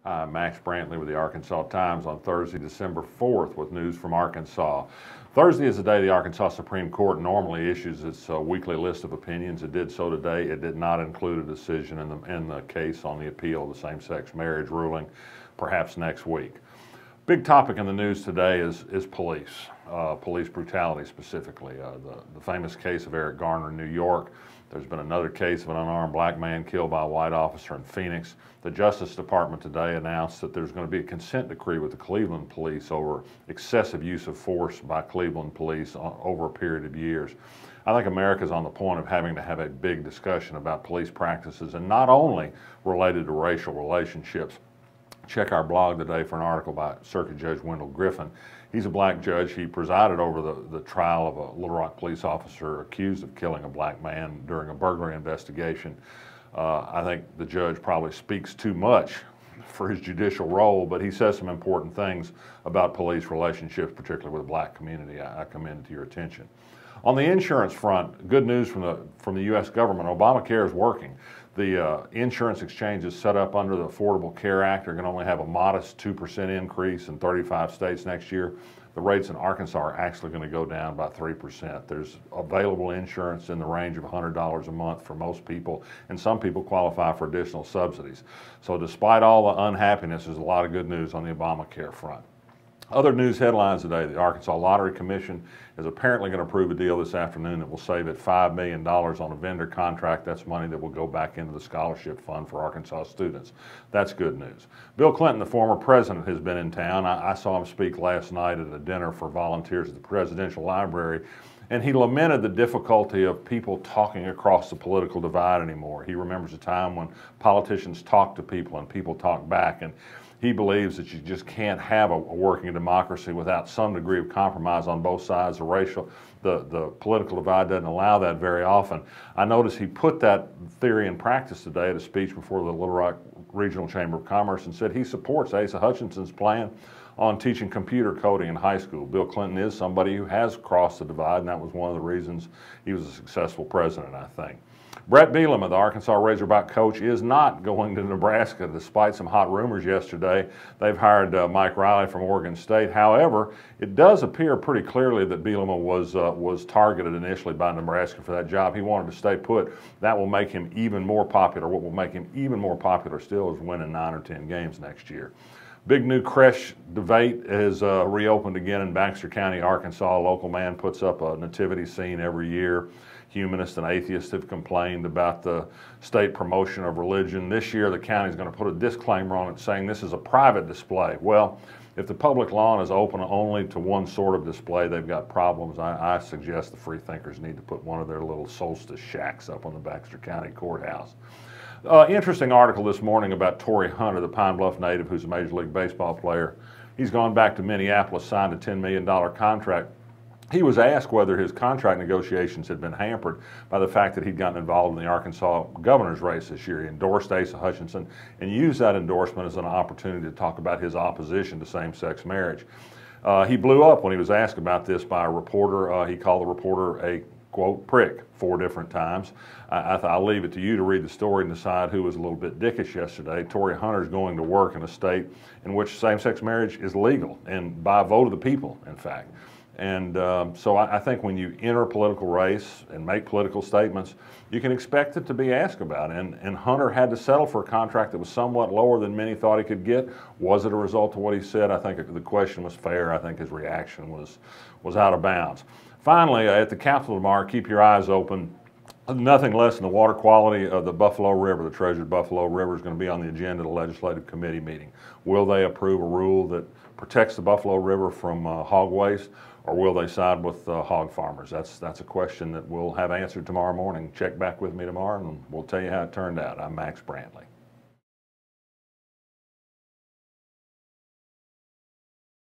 I'm Max Brantley with the Arkansas Times on Thursday, December 4th with news from Arkansas. Thursday is the day the Arkansas Supreme Court normally issues its weekly list of opinions. It did so today. It did not include a decision in the case on the appeal of the same-sex marriage ruling, perhaps next week. Big topic in the news today is police, police brutality specifically. The famous case of Eric Garner in New York. There's been another case of an unarmed black man killed by a white officer in Phoenix. The Justice Department today announced that there's going to be a consent decree with the Cleveland police over excessive use of force by Cleveland police over a period of years. I think America's on the point of having to have a big discussion about police practices, and not only related to racial relationships. Check our blog today for an article by Circuit Judge Wendell Griffin. He's a black judge. He presided over the trial of a Little Rock police officer accused of killing a black man during a burglary investigation. I think the judge probably speaks too much for his judicial role, but he says some important things about police relationships, particularly with the black community. I commend it to your attention. On the insurance front, good news from the U.S. government. Obamacare is working. The insurance exchanges set up under the Affordable Care Act are going to only have a modest 2% increase in 35 states next year. The rates in Arkansas are actually going to go down by 3%. There's available insurance in the range of $100 a month for most people, and some people qualify for additional subsidies. So despite all the unhappiness, there's a lot of good news on the Obamacare front. Other news headlines today: the Arkansas Lottery Commission is apparently going to approve a deal this afternoon that will save it $5 million on a vendor contract. That's money that will go back into the scholarship fund for Arkansas students. That's good news. Bill Clinton, the former president, has been in town. I saw him speak last night at a dinner for volunteers at the Presidential Library, and he lamented the difficulty of people talking across the political divide anymore. He remembers a time when politicians talked to people and people talked back, and he believes that you just can't have a working democracy without some degree of compromise on both sides. The political divide doesn't allow that very often. I noticed he put that theory in practice today at a speech before the Little Rock Regional Chamber of Commerce and said he supports Asa Hutchinson's plan on teaching computer coding in high school. Bill Clinton is somebody who has crossed the divide, and that was one of the reasons he was a successful president, I think. Bret Bielema, the Arkansas Razorback coach, is not going to Nebraska despite some hot rumors yesterday. They've hired Mike Riley from Oregon State. However, it does appear pretty clearly that Bielema was targeted initially by Nebraska for that job. He wanted to stay put. That will make him even more popular. What will make him even more popular still is winning 9 or 10 games next year. Big new creche debate is reopened again in Baxter County, Arkansas. A local man puts up a nativity scene every year. Humanists and atheists have complained about the state promotion of religion. This year, the county is going to put a disclaimer on it saying this is a private display. Well, if the public lawn is open only to one sort of display, they've got problems. I suggest the freethinkers need to put one of their little solstice shacks up on the Baxter County courthouse. Interesting article this morning about Torii Hunter, the Pine Bluff native who's a Major League Baseball player. He's gone back to Minneapolis, signed a $10 million contract. He was asked whether his contract negotiations had been hampered by the fact that he'd gotten involved in the Arkansas governor's race this year. He endorsed Asa Hutchinson and used that endorsement as an opportunity to talk about his opposition to same-sex marriage. He blew up when he was asked about this by a reporter. He called the reporter a, quote, prick 4 different times. I'll leave it to you to read the story and decide who was a little bit dickish yesterday. Torii Hunter is going to work in a state in which same-sex marriage is legal, and by a vote of the people, in fact. And so I think when you enter a political race and make political statements, you can expect it to be asked about. And Hunter had to settle for a contract that was somewhat lower than many thought he could get. Was it a result of what he said? I think the question was fair. I think his reaction was out of bounds. Finally, at the Capitol tomorrow, keep your eyes open. Nothing less than the water quality of the Buffalo River. The treasured Buffalo River is going to be on the agenda of the legislative committee meeting. Will they approve a rule that protects the Buffalo River from hog waste, or will they side with hog farmers? That's a question that we'll have answered tomorrow morning. Check back with me tomorrow and we'll tell you how it turned out. I'm Max Brantley.